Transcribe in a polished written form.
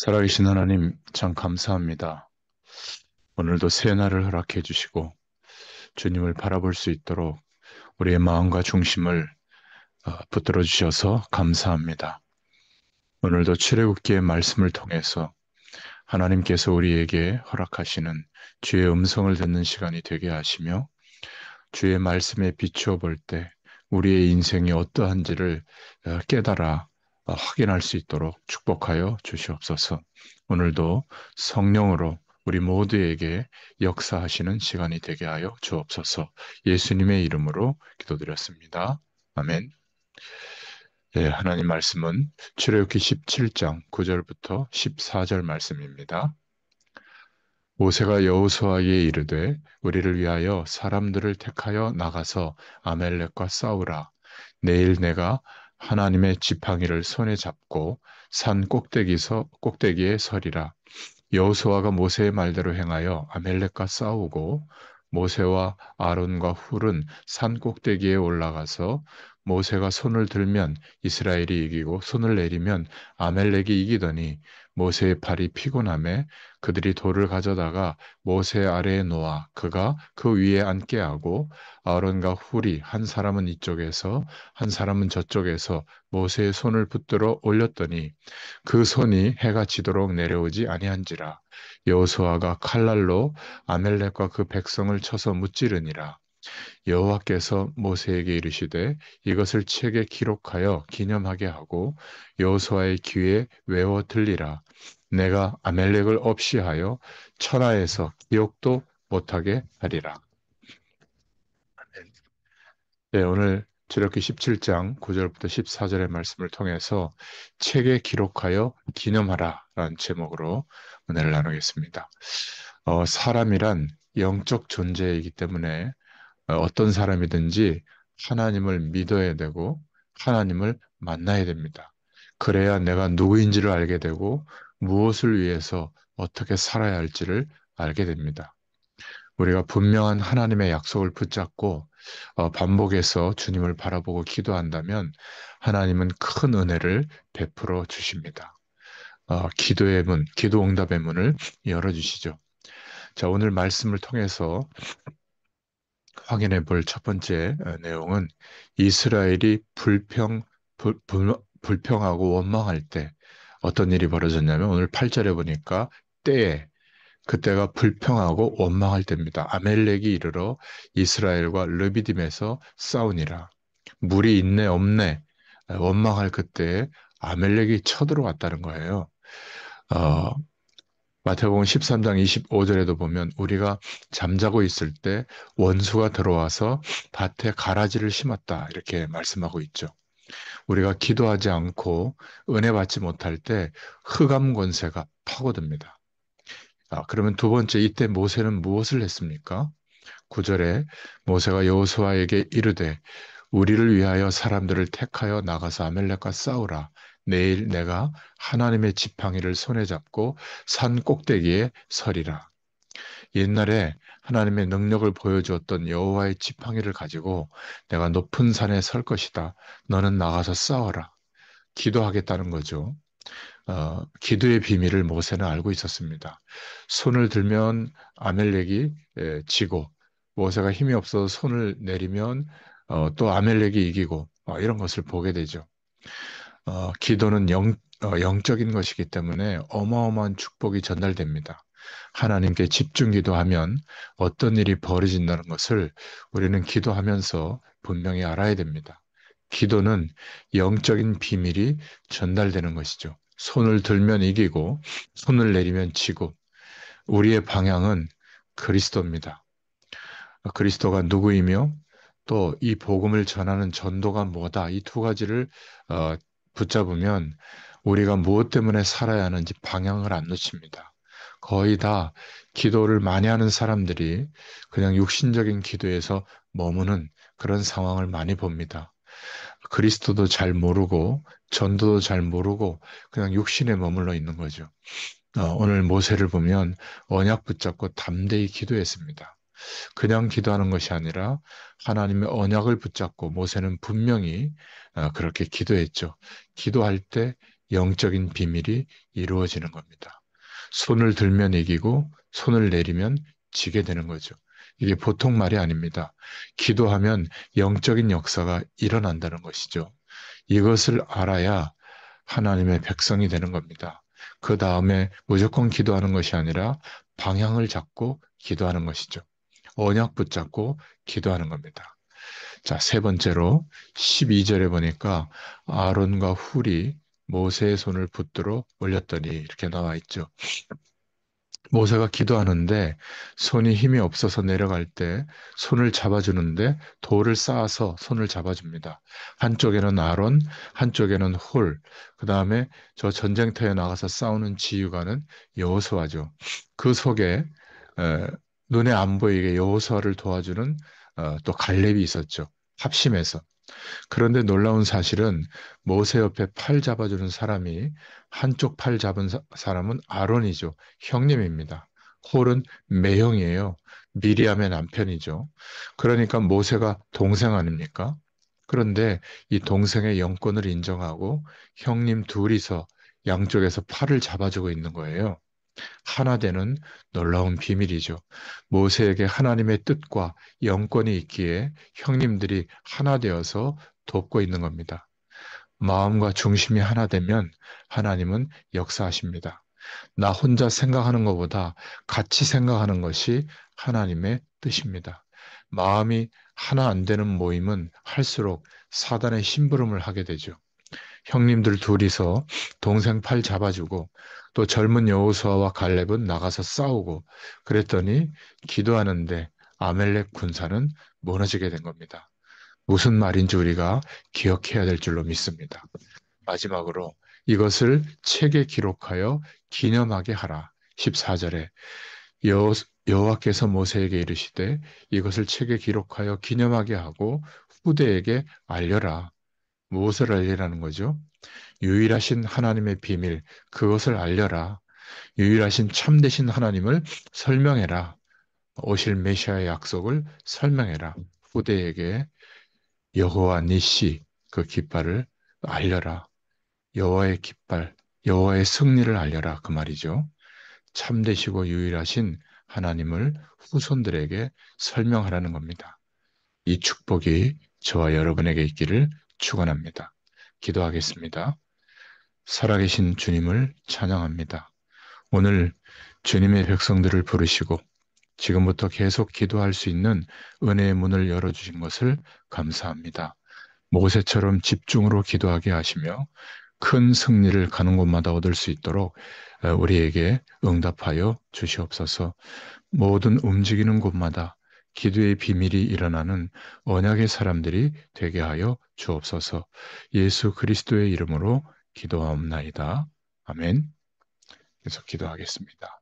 살아계신 하나님, 참 감사합니다. 오늘도 새 날을 허락해 주시고 주님을 바라볼 수 있도록 우리의 마음과 중심을 붙들어 주셔서 감사합니다. 오늘도 출애굽기의 말씀을 통해서 하나님께서 우리에게 허락하시는 주의 음성을 듣는 시간이 되게 하시며 주의 말씀에 비추어 볼 때 우리의 인생이 어떠한지를 깨달아 확인할 수 있도록 축복하여 주시옵소서. 오늘도 성령으로 우리 모두에게 역사하시는 시간이 되게 하여 주옵소서. 예수님의 이름으로 기도드렸습니다. 아멘. 예, 하나님 말씀은 출애굽기 17장 9절부터 14절 말씀입니다. 모세가 여호수아에게 이르되 우리를 위하여 사람들을 택하여 나가서 아멜렉과 싸우라. 내일 내가 하나님의 지팡이를 손에 잡고 산 꼭대기에 서리라. 여호수아가 모세의 말대로 행하여 아멜렉과 싸우고 모세와 아론과 훌은 산 꼭대기에 올라가서 모세가 손을 들면 이스라엘이 이기고 손을 내리면 아멜렉이 이기더니 모세의 팔이 피곤함에 그들이 돌을 가져다가 모세 아래에 놓아 그가 그 위에 앉게 하고 아론과 훌이 한 사람은 이쪽에서 한 사람은 저쪽에서 모세의 손을 붙들어 올렸더니 그 손이 해가 지도록 내려오지 아니한지라. 여호수아가 칼날로 아멜렉과 그 백성을 쳐서 무찌르니라. 여호와께서 모세에게 이르시되 이것을 책에 기록하여 기념하게 하고 여호수아의 귀에 외워 들리라. 내가 아멜렉을 없이 하여 천하에서 기억도 못하게 하리라. 네, 오늘 출애굽기 17장 9절부터 14절의 말씀을 통해서 책에 기록하여 기념하라 라는 제목으로 은혜를 나누겠습니다. 사람이란 영적 존재이기 때문에 어떤 사람이든지 하나님을 믿어야 되고 하나님을 만나야 됩니다. 그래야 내가 누구인지를 알게 되고 무엇을 위해서 어떻게 살아야 할지를 알게 됩니다. 우리가 분명한 하나님의 약속을 붙잡고 반복해서 주님을 바라보고 기도한다면 하나님은 큰 은혜를 베풀어 주십니다. 기도의 문, 기도 응답의 문을 열어주시죠. 자, 오늘 말씀을 통해서 확인해 볼 첫 번째 내용은 이스라엘이 불평하고 원망할 때 어떤 일이 벌어졌냐면 오늘 8절에 보니까 때에 그때가 불평하고 원망할 때입니다. 아멜렉이 이르러 이스라엘과 르비딤에서 싸우니라. 물이 있네 없네 원망할 그때에 아멜렉이 쳐들어왔다는 거예요. 어, 마태복음 13장 25절에도 보면 우리가 잠자고 있을 때 원수가 들어와서 밭에 가라지를 심었다 이렇게 말씀하고 있죠. 우리가 기도하지 않고 은혜 받지 못할 때 흑암 권세가 파고듭니다. 그러면 두 번째 이때 모세는 무엇을 했습니까? 9절에 모세가 여호수아에게 이르되 우리를 위하여 사람들을 택하여 나가서 아멜렉과 싸우라. 내일 내가 하나님의 지팡이를 손에 잡고 산 꼭대기에 서리라. 옛날에 하나님의 능력을 보여주었던 여호와의 지팡이를 가지고 내가 높은 산에 설 것이다. 너는 나가서 싸워라. 기도하겠다는 거죠. 기도의 비밀을 모세는 알고 있었습니다. 손을 들면 아멜렉이 지고 모세가 힘이 없어서 손을 내리면 또 아멜렉이 이기고 이런 것을 보게 되죠. 기도는 영적인 것이기 때문에 어마어마한 축복이 전달됩니다. 하나님께 집중 기도하면 어떤 일이 벌어진다는 것을 우리는 기도하면서 분명히 알아야 됩니다. 기도는 영적인 비밀이 전달되는 것이죠. 손을 들면 이기고 손을 내리면 지고 우리의 방향은 그리스도입니다. 그리스도가 누구이며 또 이 복음을 전하는 전도가 뭐다. 이 두 가지를 어, 붙잡으면 우리가 무엇 때문에 살아야 하는지 방향을 안 놓칩니다. 거의 다 기도를 많이 하는 사람들이 그냥 육신적인 기도에서 머무는 그런 상황을 많이 봅니다. 그리스도도 잘 모르고 전도도 잘 모르고 그냥 육신에 머물러 있는 거죠. 오늘 모세를 보면 언약 붙잡고 담대히 기도했습니다. 그냥 기도하는 것이 아니라 하나님의 언약을 붙잡고 모세는 분명히 그렇게 기도했죠. 기도할 때 영적인 비밀이 이루어지는 겁니다. 손을 들면 이기고 손을 내리면 지게 되는 거죠. 이게 보통 말이 아닙니다. 기도하면 영적인 역사가 일어난다는 것이죠. 이것을 알아야 하나님의 백성이 되는 겁니다. 그 다음에 무조건 기도하는 것이 아니라 방향을 잡고 기도하는 것이죠. 언약 붙잡고 기도하는 겁니다. 자, 세 번째로 12절에 보니까 아론과 훌이 모세의 손을 붙들어 올렸더니 이렇게 나와 있죠. 모세가 기도하는데 손이 힘이 없어서 내려갈 때 손을 잡아주는데 돌을 쌓아서 손을 잡아줍니다. 한쪽에는 아론, 한쪽에는 홀, 그 다음에 저 전쟁터에 나가서 싸우는 지휘관은 여호수아죠. 그 속에 에, 눈에 안 보이게 여호수아를 도와주는 또 갈렙이 있었죠. 합심해서. 그런데 놀라운 사실은 모세 옆에 팔 잡아주는 사람이 한쪽 팔 잡은 사람은 아론이죠. 형님입니다. 홀은 매형이에요. 미리암의 남편이죠. 그러니까 모세가 동생 아닙니까? 그런데 이 동생의 영권을 인정하고 형님 둘이서 양쪽에서 팔을 잡아주고 있는 거예요. 하나 되는 놀라운 비밀이죠. 모세에게 하나님의 뜻과 영권이 있기에 형님들이 하나 되어서 돕고 있는 겁니다. 마음과 중심이 하나 되면 하나님은 역사하십니다. 나 혼자 생각하는 것보다 같이 생각하는 것이 하나님의 뜻입니다. 마음이 하나 안 되는 모임은 할수록 사단의 심부름을 하게 되죠. 형님들 둘이서 동생 팔 잡아주고 또 젊은 여호수아와 갈렙은 나가서 싸우고 그랬더니 기도하는데 아멜렉 군사는 무너지게 된 겁니다. 무슨 말인지 우리가 기억해야 될 줄로 믿습니다. 마지막으로 이것을 책에 기록하여 기념하게 하라. 14절에 여호와께서 모세에게 이르시되 이것을 책에 기록하여 기념하게 하고 후대에게 알려라. 무엇을 알리라는 거죠? 유일하신 하나님의 비밀, 그것을 알려라. 유일하신 참되신 하나님을 설명해라. 오실 메시아의 약속을 설명해라. 후대에게 여호와 니시 그 깃발을 알려라. 여호와의 깃발, 여호와의 승리를 알려라. 그 말이죠. 참되시고 유일하신 하나님을 후손들에게 설명하라는 겁니다. 이 축복이 저와 여러분에게 있기를 축원합니다. 기도하겠습니다. 살아계신 주님을 찬양합니다. 오늘 주님의 백성들을 부르시고 지금부터 계속 기도할 수 있는 은혜의 문을 열어주신 것을 감사합니다. 모세처럼 집중으로 기도하게 하시며 큰 승리를 가는 곳마다 얻을 수 있도록 우리에게 응답하여 주시옵소서. 모든 움직이는 곳마다 기도의 비밀이 일어나는 언약의 사람들이 되게 하여 주옵소서. 예수 그리스도의 이름으로 기도하옵나이다. 아멘. 계속 기도하겠습니다.